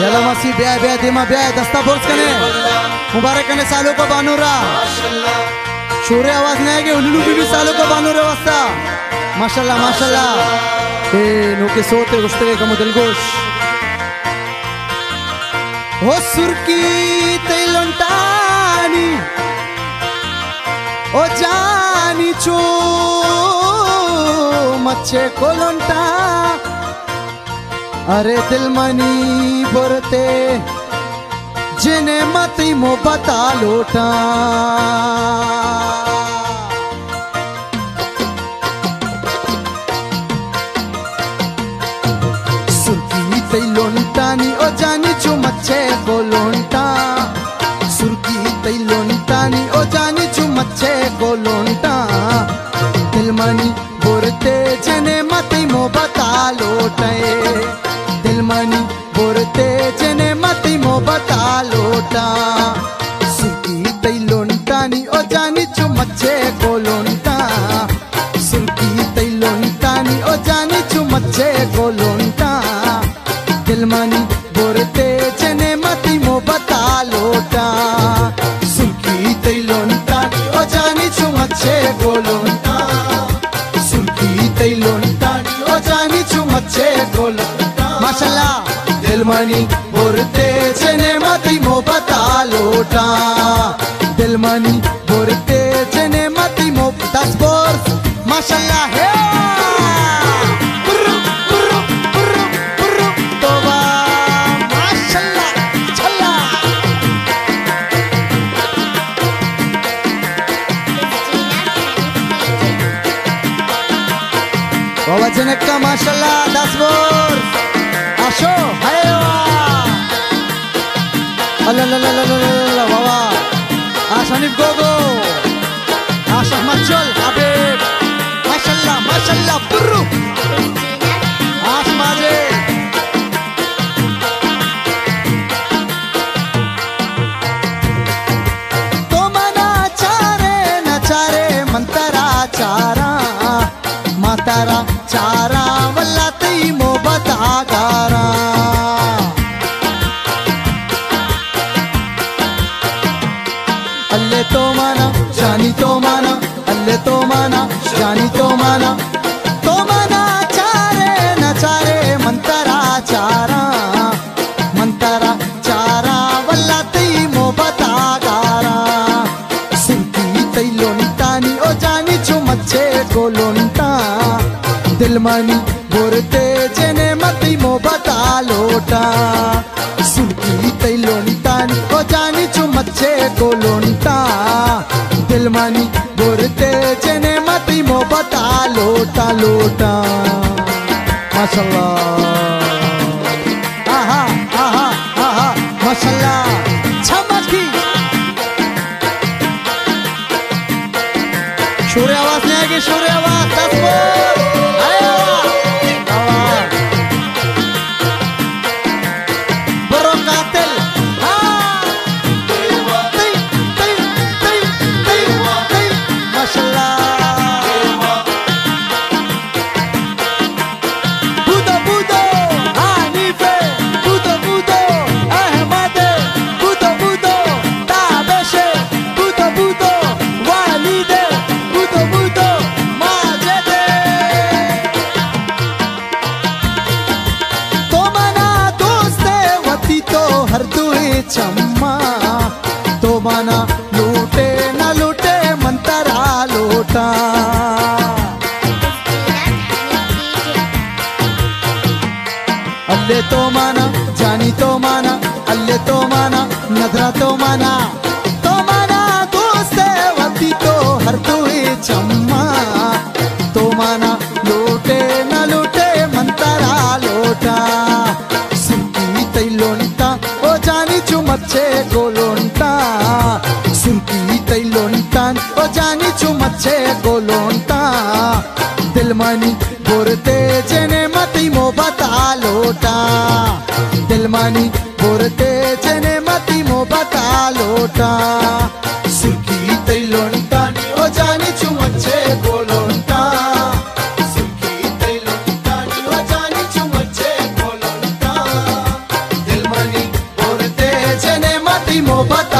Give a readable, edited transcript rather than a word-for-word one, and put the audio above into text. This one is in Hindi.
याला मसी ब्याह ब्याह दिमा ब्याह दस्ता बोर्स कने मुबारक कने सालों को बानूरा शोरे आवाज नहीं आएगी उल्लू भी सालों को बानूरा वस्ता माशाल्लाह माशाल्लाह नो के सोते गुस्ते के कमो दिलगोश हो सुर्की तेलंटानी ओ जानी चो मच्छे कोलंटा अरे दिल मनी बोरते जिने मती मो बता लोटा सुर्की तैलोंटानी ओ जानी चो मच्छे कोलंटा सुर्की तैलोंटानी ओ जानी चो मच्छे कोलंटा दिल मनी बोरते जिने मती मो बता लोटे दिल मनी बोरते जिने मती मो बता लोटा सुर्की तैलोंटानी ओ जानी चो मच्छे कोलंटा सुर्की तैलोंटानी ओ जानी चो मच्छे कोलंटा दिल मनी बोरते जिने मती मो बता लोटा सुर्की तैलोंटानी ओ जानी चो मच्छे कोलंटा सुर्की तैलोंटानी ओ जानी चो मच्छे कोलंटा माशाल्लाह दिल मनी बोरते जिने मती मो बता लोटा दिल मनी बोरते जिने मती मो 10 बोर्स माशाल्लाह है बुर्रू बुर्रू बुर्रू बुर्रू तोबा माशाल्लाह छल्ला बाबा जनक का माशाल्लाह 10 बोर्स आशो हायो अल्लाह बाबा आशनिफ गोगो आशा मचल हबीब माशाल्लाह माशाल्लाह बुर्रू आश मादरे तो मना चारे न चारे मंतरा चारा मातारा चारा वल्ला ती मो बता गारा अल्ले तो माना जानी तो माना अल्ले तो माना जानी तो माना चारे न चारे मंतरा चारा वल्ला ती मो बता गारा सुर्की तैलोंटानी ओ जानी चो मच्छे कोलंटा दिल मनी बोरते जिने मती मो बता लोटा सुर्की तैलोंटानी ओ जानी चो मच्छे कोलंटा दिल मनी बोरते जिने मती मो बता लोटा लोटा माशाल्लाह आहा आहा आहा माशाल्लाह छमकी शोरे आवाज नहीं आएगी शोरे आवाज 10 बोल चम्मा तो माना लूटे न लूटे मंतरा लोटा अल्ले तो माना जानी तो माना अल्ले तो माना नजरा तो माना दोस्ते वती तो हर तुई चम्मा तो माना लूटे न लूटे मंतरा लोटा सुर्की तैलोंटा ओ जानी चो मच्छे कोलंटा सुर्की तैलोंटान ओ जानी चो मच्छे कोलंटा दिल मनी बोरते जिने मती मो बता लोटा दिल मनी बोरते जिने मती मो बता लोटा सुर्की तैलोंटानी ओ जानी चो मच्छे कोलंटा सुर्की तैलोंटानी ओ जानी चो मच्छे कोलंटा दिल मनी मोहब्बत